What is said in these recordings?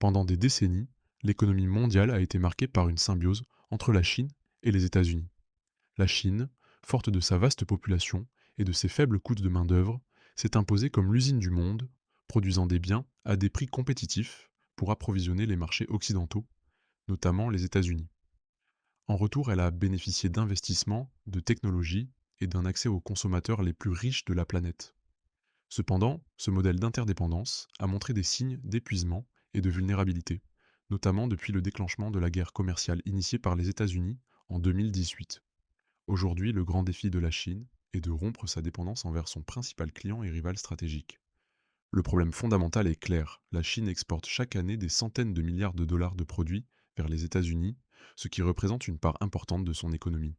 Pendant des décennies, l'économie mondiale a été marquée par une symbiose entre la Chine et les États-Unis. La Chine, forte de sa vaste population et de ses faibles coûts de main-d'œuvre, s'est imposée comme l'usine du monde, produisant des biens à des prix compétitifs pour approvisionner les marchés occidentaux, notamment les États-Unis. En retour, elle a bénéficié d'investissements, de technologies et d'un accès aux consommateurs les plus riches de la planète. Cependant, ce modèle d'interdépendance a montré des signes d'épuisement et de vulnérabilité, notamment depuis le déclenchement de la guerre commerciale initiée par les États-Unis en 2018. Aujourd'hui, le grand défi de la Chine est de rompre sa dépendance envers son principal client et rival stratégique. Le problème fondamental est clair, la Chine exporte chaque année des centaines de milliards de dollars de produits vers les États-Unis, ce qui représente une part importante de son économie.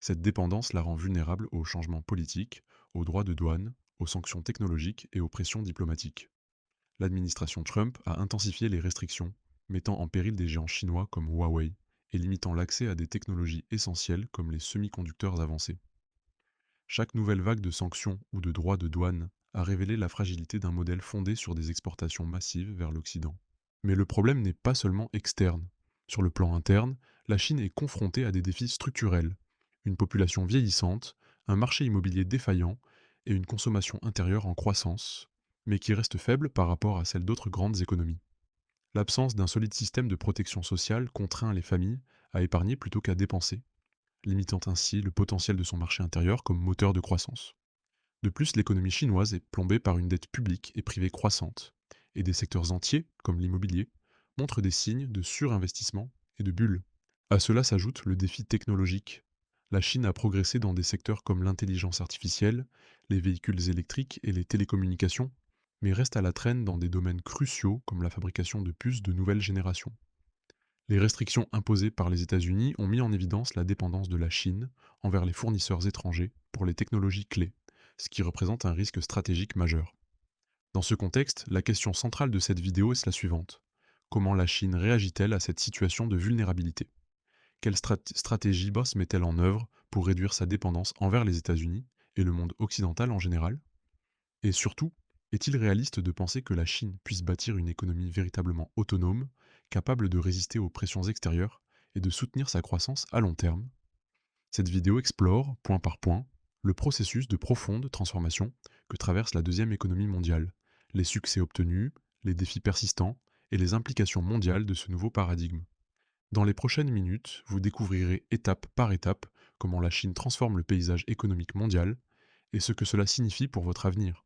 Cette dépendance la rend vulnérable aux changements politiques, aux droits de douane, aux sanctions technologiques et aux pressions diplomatiques. L'administration Trump a intensifié les restrictions, mettant en péril des géants chinois comme Huawei et limitant l'accès à des technologies essentielles comme les semi-conducteurs avancés. Chaque nouvelle vague de sanctions ou de droits de douane a révélé la fragilité d'un modèle fondé sur des exportations massives vers l'Occident. Mais le problème n'est pas seulement externe. Sur le plan interne, la Chine est confrontée à des défis structurels, une population vieillissante, un marché immobilier défaillant et une consommation intérieure en croissance, mais qui reste faible par rapport à celle d'autres grandes économies. L'absence d'un solide système de protection sociale contraint les familles à épargner plutôt qu'à dépenser, limitant ainsi le potentiel de son marché intérieur comme moteur de croissance. De plus, l'économie chinoise est plombée par une dette publique et privée croissante, et des secteurs entiers, comme l'immobilier, montrent des signes de surinvestissement et de bulles. À cela s'ajoute le défi technologique. La Chine a progressé dans des secteurs comme l'intelligence artificielle, les véhicules électriques et les télécommunications, mais reste à la traîne dans des domaines cruciaux comme la fabrication de puces de nouvelle génération. Les restrictions imposées par les États-Unis ont mis en évidence la dépendance de la Chine envers les fournisseurs étrangers pour les technologies clés, ce qui représente un risque stratégique majeur. Dans ce contexte, la question centrale de cette vidéo est la suivante. Comment la Chine réagit-elle à cette situation de vulnérabilité? Quelle stratégie Boss met-elle en œuvre pour réduire sa dépendance envers les États-Unis et le monde occidental en général? Et surtout, est-il réaliste de penser que la Chine puisse bâtir une économie véritablement autonome, capable de résister aux pressions extérieures et de soutenir sa croissance à long terme? Cette vidéo explore, point par point, le processus de profonde transformation que traverse la deuxième économie mondiale, les succès obtenus, les défis persistants et les implications mondiales de ce nouveau paradigme. Dans les prochaines minutes, vous découvrirez étape par étape comment la Chine transforme le paysage économique mondial et ce que cela signifie pour votre avenir.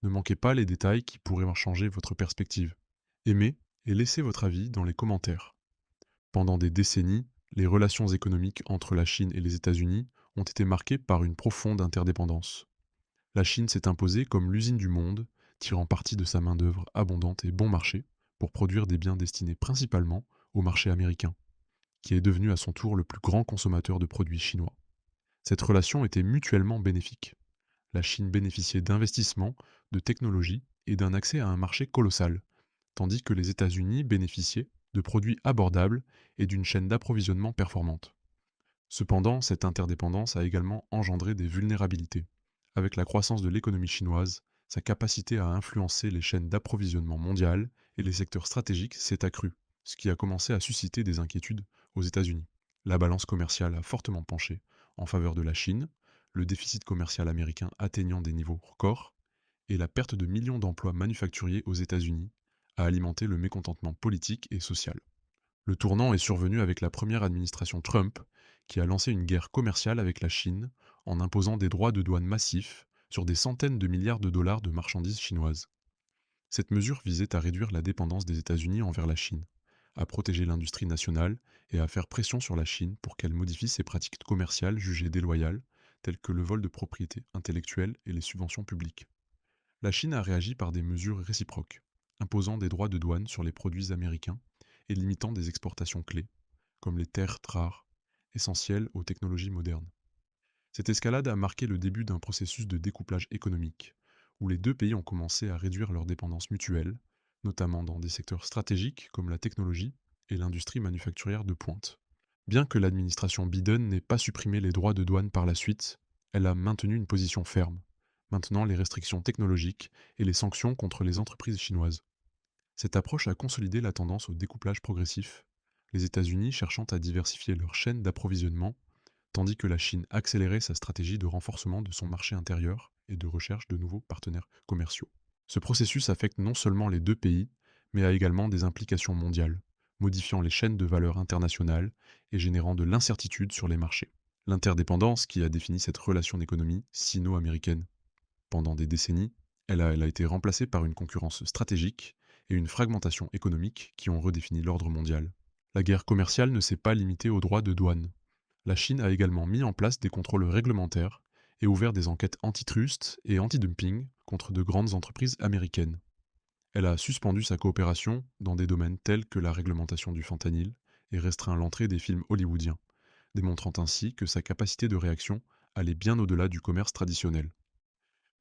Ne manquez pas les détails qui pourraient changer votre perspective. Aimez et laissez votre avis dans les commentaires. Pendant des décennies, les relations économiques entre la Chine et les États-Unis ont été marquées par une profonde interdépendance. La Chine s'est imposée comme l'usine du monde, tirant parti de sa main-d'œuvre abondante et bon marché pour produire des biens destinés principalement au marché américain, qui est devenu à son tour le plus grand consommateur de produits chinois. Cette relation était mutuellement bénéfique. La Chine bénéficiait d'investissements, de technologies et d'un accès à un marché colossal, tandis que les États-Unis bénéficiaient de produits abordables et d'une chaîne d'approvisionnement performante. Cependant, cette interdépendance a également engendré des vulnérabilités. Avec la croissance de l'économie chinoise, sa capacité à influencer les chaînes d'approvisionnement mondiales et les secteurs stratégiques s'est accrue, ce qui a commencé à susciter des inquiétudes aux États-Unis. La balance commerciale a fortement penché en faveur de la Chine, le déficit commercial américain atteignant des niveaux records, et la perte de millions d'emplois manufacturiers aux États-Unis a alimenté le mécontentement politique et social. Le tournant est survenu avec la première administration Trump, qui a lancé une guerre commerciale avec la Chine en imposant des droits de douane massifs sur des centaines de milliards de dollars de marchandises chinoises. Cette mesure visait à réduire la dépendance des États-Unis envers la Chine, à protéger l'industrie nationale et à faire pression sur la Chine pour qu'elle modifie ses pratiques commerciales jugées déloyales, telles que le vol de propriété intellectuelle et les subventions publiques. La Chine a réagi par des mesures réciproques, imposant des droits de douane sur les produits américains et limitant des exportations clés, comme les terres rares, essentielles aux technologies modernes. Cette escalade a marqué le début d'un processus de découplage économique, où les deux pays ont commencé à réduire leur dépendance mutuelle, notamment dans des secteurs stratégiques comme la technologie et l'industrie manufacturière de pointe. Bien que l'administration Biden n'ait pas supprimé les droits de douane par la suite, elle a maintenu une position ferme, maintenant les restrictions technologiques et les sanctions contre les entreprises chinoises. Cette approche a consolidé la tendance au découplage progressif, les États-Unis cherchant à diversifier leur chaîne d'approvisionnement, tandis que la Chine accélérait sa stratégie de renforcement de son marché intérieur et de recherche de nouveaux partenaires commerciaux. Ce processus affecte non seulement les deux pays, mais a également des implications mondiales, modifiant les chaînes de valeur internationales et générant de l'incertitude sur les marchés. L'interdépendance qui a défini cette relation d'économie sino-américaine. Pendant des décennies, elle a été remplacée par une concurrence stratégique et une fragmentation économique qui ont redéfini l'ordre mondial. La guerre commerciale ne s'est pas limitée aux droits de douane. La Chine a également mis en place des contrôles réglementaires et ouvert des enquêtes antitrust et antidumping contre de grandes entreprises américaines. Elle a suspendu sa coopération dans des domaines tels que la réglementation du fentanyl et restreint l'entrée des films hollywoodiens, démontrant ainsi que sa capacité de réaction allait bien au-delà du commerce traditionnel.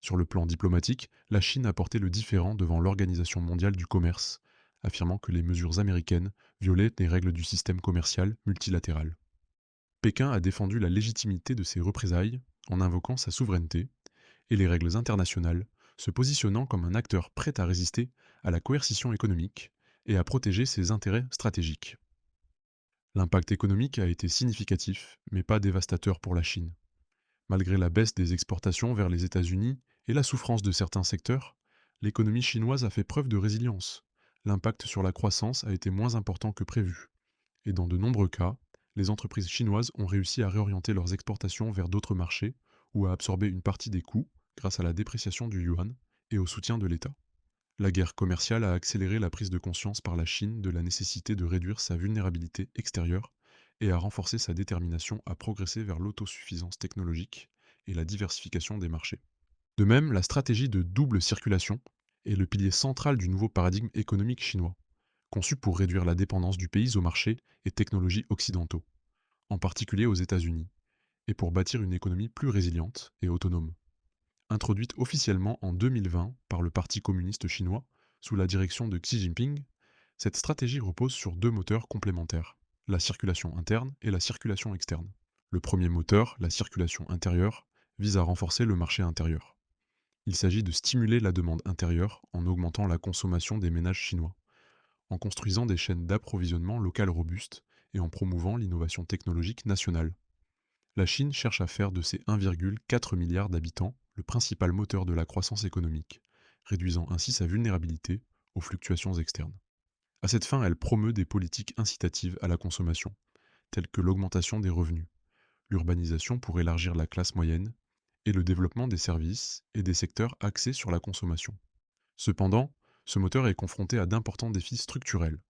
Sur le plan diplomatique, la Chine a porté le différend devant l'Organisation mondiale du commerce, affirmant que les mesures américaines violaient les règles du système commercial multilatéral. Pékin a défendu la légitimité de ces représailles en invoquant sa souveraineté et les règles internationales, se positionnant comme un acteur prêt à résister à la coercition économique et à protéger ses intérêts stratégiques. L'impact économique a été significatif, mais pas dévastateur pour la Chine. Malgré la baisse des exportations vers les États-Unis et la souffrance de certains secteurs, l'économie chinoise a fait preuve de résilience. L'impact sur la croissance a été moins important que prévu. Et dans de nombreux cas, les entreprises chinoises ont réussi à réorienter leurs exportations vers d'autres marchés ou à absorber une partie des coûts grâce à la dépréciation du yuan et au soutien de l'État. La guerre commerciale a accéléré la prise de conscience par la Chine de la nécessité de réduire sa vulnérabilité extérieure et a renforcé sa détermination à progresser vers l'autosuffisance technologique et la diversification des marchés. De même, la stratégie de double circulation est le pilier central du nouveau paradigme économique chinois, conçu pour réduire la dépendance du pays aux marchés et technologies occidentaux, en particulier aux États-Unis, et pour bâtir une économie plus résiliente et autonome. Introduite officiellement en 2020 par le Parti communiste chinois sous la direction de Xi Jinping, cette stratégie repose sur deux moteurs complémentaires, la circulation interne et la circulation externe. Le premier moteur, la circulation intérieure, vise à renforcer le marché intérieur. Il s'agit de stimuler la demande intérieure en augmentant la consommation des ménages chinois, en construisant des chaînes d'approvisionnement locales robustes et en promouvant l'innovation technologique nationale. La Chine cherche à faire de ses 1,4 milliard d'habitants le principal moteur de la croissance économique, réduisant ainsi sa vulnérabilité aux fluctuations externes. À cette fin, elle promeut des politiques incitatives à la consommation, telles que l'augmentation des revenus, l'urbanisation pour élargir la classe moyenne et le développement des services et des secteurs axés sur la consommation. Cependant, ce moteur est confronté à d'importants défis structurels.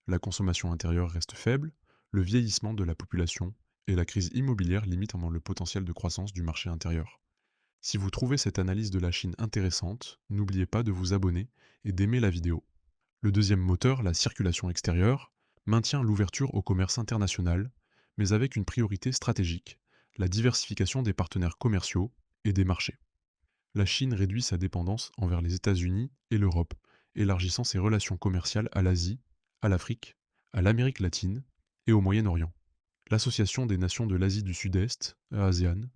La consommation intérieure reste faible, le vieillissement de la population et la crise immobilière limitent le potentiel de croissance du marché intérieur. Si vous trouvez cette analyse de la Chine intéressante, n'oubliez pas de vous abonner et d'aimer la vidéo. Le deuxième moteur, la circulation extérieure, maintient l'ouverture au commerce international, mais avec une priorité stratégique, la diversification des partenaires commerciaux et des marchés. La Chine réduit sa dépendance envers les États-Unis et l'Europe, élargissant ses relations commerciales à l'Asie, à l'Afrique, à l'Amérique latine et au Moyen-Orient. L'Association des nations de l'Asie du Sud-Est, ASEAN,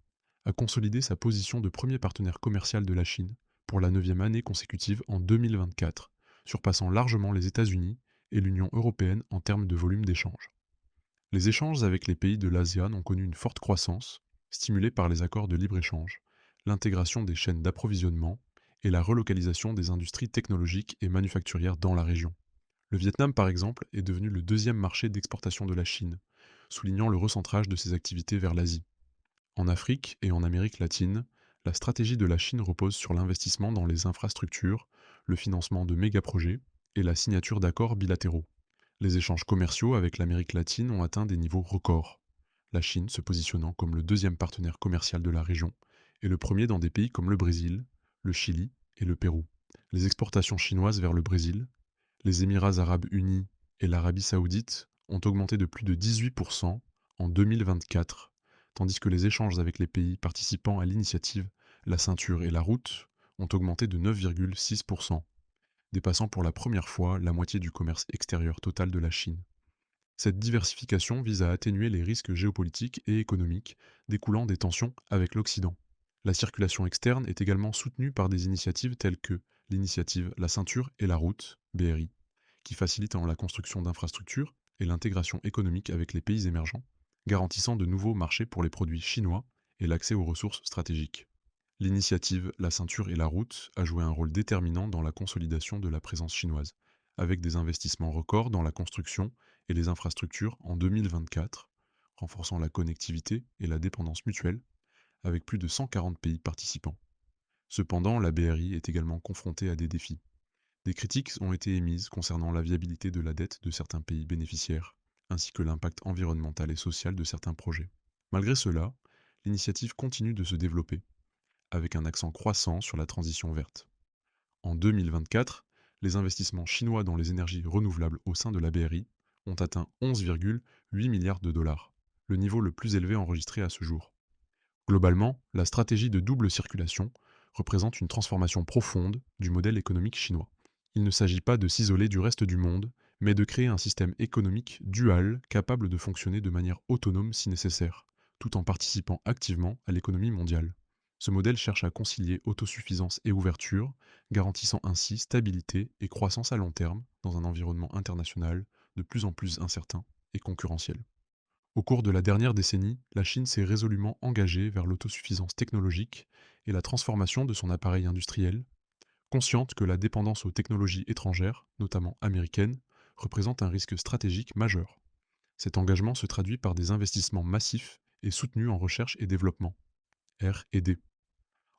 a consolidé sa position de premier partenaire commercial de la Chine pour la 9e année consécutive en 2024, surpassant largement les États-Unis et l'Union européenne en termes de volume d'échanges. Les échanges avec les pays de l'ASEAN ont connu une forte croissance, stimulée par les accords de libre-échange, l'intégration des chaînes d'approvisionnement et la relocalisation des industries technologiques et manufacturières dans la région. Le Vietnam, par exemple, est devenu le deuxième marché d'exportation de la Chine, soulignant le recentrage de ses activités vers l'Asie. En Afrique et en Amérique latine, la stratégie de la Chine repose sur l'investissement dans les infrastructures, le financement de méga-projets et la signature d'accords bilatéraux. Les échanges commerciaux avec l'Amérique latine ont atteint des niveaux records, la Chine se positionnant comme le deuxième partenaire commercial de la région et le premier dans des pays comme le Brésil, le Chili et le Pérou. Les exportations chinoises vers le Brésil, les Émirats arabes unis et l'Arabie saoudite ont augmenté de plus de 18% en 2024, tandis que les échanges avec les pays participant à l'initiative La Ceinture et la Route ont augmenté de 9,6%, dépassant pour la première fois la moitié du commerce extérieur total de la Chine. Cette diversification vise à atténuer les risques géopolitiques et économiques découlant des tensions avec l'Occident. La circulation externe est également soutenue par des initiatives telles que l'initiative La Ceinture et la Route, BRI, qui facilitent la construction d'infrastructures et l'intégration économique avec les pays émergents, garantissant de nouveaux marchés pour les produits chinois et l'accès aux ressources stratégiques. L'initiative La ceinture et la route a joué un rôle déterminant dans la consolidation de la présence chinoise, avec des investissements records dans la construction et les infrastructures en 2024, renforçant la connectivité et la dépendance mutuelle, avec plus de 140 pays participants. Cependant, la BRI est également confrontée à des défis. Des critiques ont été émises concernant la viabilité de la dette de certains pays bénéficiaires, ainsi que l'impact environnemental et social de certains projets. Malgré cela, l'initiative continue de se développer, avec un accent croissant sur la transition verte. En 2024, les investissements chinois dans les énergies renouvelables au sein de la BRI ont atteint 11,8 milliards de dollars, le niveau le plus élevé enregistré à ce jour. Globalement, la stratégie de double circulation représente une transformation profonde du modèle économique chinois. Il ne s'agit pas de s'isoler du reste du monde, mais de créer un système économique dual capable de fonctionner de manière autonome si nécessaire, tout en participant activement à l'économie mondiale. Ce modèle cherche à concilier autosuffisance et ouverture, garantissant ainsi stabilité et croissance à long terme dans un environnement international de plus en plus incertain et concurrentiel. Au cours de la dernière décennie, la Chine s'est résolument engagée vers l'autosuffisance technologique et la transformation de son appareil industriel, consciente que la dépendance aux technologies étrangères, notamment américaines, représente un risque stratégique majeur. Cet engagement se traduit par des investissements massifs et soutenus en recherche et développement, R&D.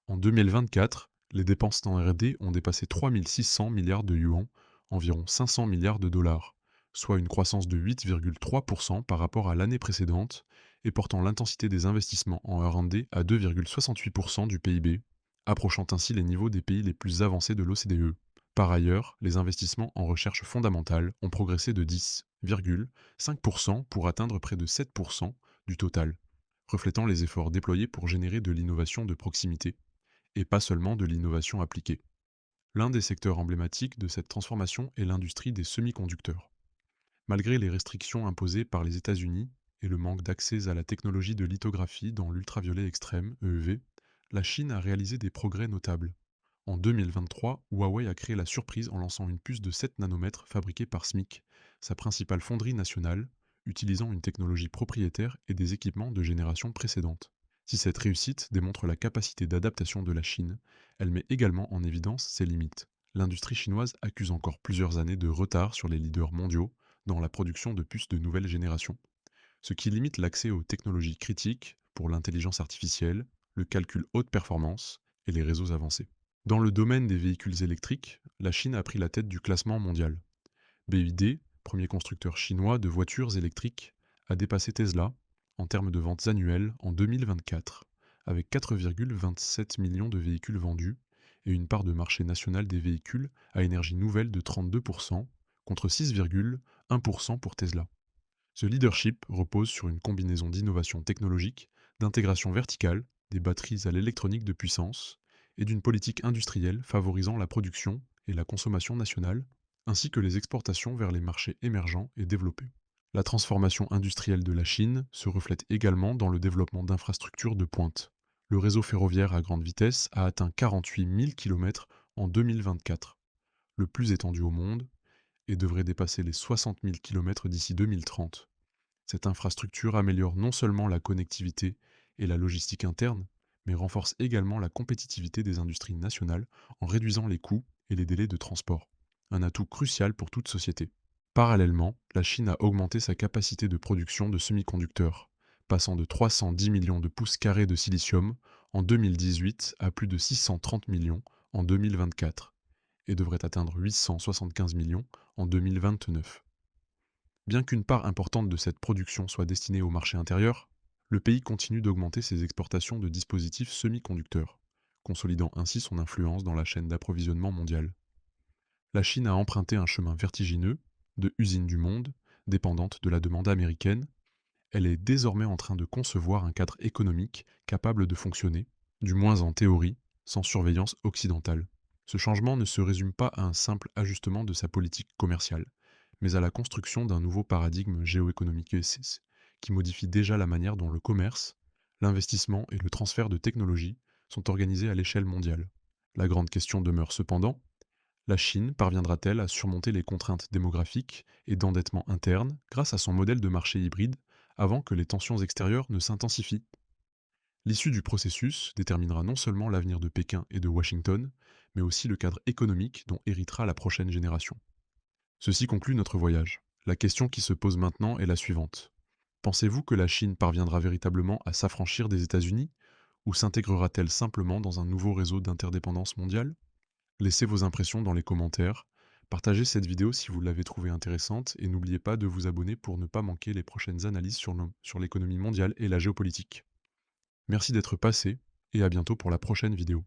En 2024, les dépenses en R&D ont dépassé 3 600 milliards de yuans, environ 500 milliards de dollars, soit une croissance de 8,3% par rapport à l'année précédente et portant l'intensité des investissements en R&D à 2,68% du PIB, approchant ainsi les niveaux des pays les plus avancés de l'OCDE. Par ailleurs, les investissements en recherche fondamentale ont progressé de 10,5% pour atteindre près de 7% du total, reflétant les efforts déployés pour générer de l'innovation de proximité et pas seulement de l'innovation appliquée. L'un des secteurs emblématiques de cette transformation est l'industrie des semi-conducteurs. Malgré les restrictions imposées par les États-Unis et le manque d'accès à la technologie de lithographie dans l'ultraviolet extrême, EUV, la Chine a réalisé des progrès notables. En 2023, Huawei a créé la surprise en lançant une puce de 7 nanomètres fabriquée par SMIC, sa principale fonderie nationale, utilisant une technologie propriétaire et des équipements de génération précédente. Si cette réussite démontre la capacité d'adaptation de la Chine, elle met également en évidence ses limites. L'industrie chinoise accuse encore plusieurs années de retard sur les leaders mondiaux dans la production de puces de nouvelle génération, ce qui limite l'accès aux technologies critiques pour l'intelligence artificielle, le calcul haute performance et les réseaux avancés. Dans le domaine des véhicules électriques, la Chine a pris la tête du classement mondial. BYD, premier constructeur chinois de voitures électriques, a dépassé Tesla en termes de ventes annuelles en 2024, avec 4,27 millions de véhicules vendus et une part de marché national des véhicules à énergie nouvelle de 32% contre 6,1% pour Tesla. Ce leadership repose sur une combinaison d'innovation technologique, d'intégration verticale, des batteries à l'électronique de puissance et d'une politique industrielle favorisant la production et la consommation nationale, ainsi que les exportations vers les marchés émergents et développés. La transformation industrielle de la Chine se reflète également dans le développement d'infrastructures de pointe. Le réseau ferroviaire à grande vitesse a atteint 48 000 km en 2024, le plus étendu au monde, et devrait dépasser les 60 000 km d'ici 2030. Cette infrastructure améliore non seulement la connectivité et la logistique interne, mais renforce également la compétitivité des industries nationales en réduisant les coûts et les délais de transport, un atout crucial pour toute société. Parallèlement, la Chine a augmenté sa capacité de production de semi-conducteurs, passant de 310 millions de pouces carrés de silicium en 2018 à plus de 630 millions en 2024, et devrait atteindre 875 millions en 2029. Bien qu'une part importante de cette production soit destinée au marché intérieur, le pays continue d'augmenter ses exportations de dispositifs semi-conducteurs, consolidant ainsi son influence dans la chaîne d'approvisionnement mondiale. La Chine a emprunté un chemin vertigineux, de usine du monde, dépendante de la demande américaine. Elle est désormais en train de concevoir un cadre économique capable de fonctionner, du moins en théorie, sans surveillance occidentale. Ce changement ne se résume pas à un simple ajustement de sa politique commerciale, mais à la construction d'un nouveau paradigme géoéconomique qui modifie déjà la manière dont le commerce, l'investissement et le transfert de technologies sont organisés à l'échelle mondiale. La grande question demeure cependant La Chine parviendra-t-elle à surmonter les contraintes démographiques et d'endettement interne grâce à son modèle de marché hybride avant que les tensions extérieures ne s'intensifient? L'issue du processus déterminera non seulement l'avenir de Pékin et de Washington, mais aussi le cadre économique dont héritera la prochaine génération. Ceci conclut notre voyage. La question qui se pose maintenant est la suivante. Pensez-vous que la Chine parviendra véritablement à s'affranchir des États-Unis ou s'intégrera-t-elle simplement dans un nouveau réseau d'interdépendance mondiale? Laissez vos impressions dans les commentaires, partagez cette vidéo si vous l'avez trouvée intéressante et n'oubliez pas de vous abonner pour ne pas manquer les prochaines analyses sur l'économie mondiale et la géopolitique. Merci d'être passé et à bientôt pour la prochaine vidéo.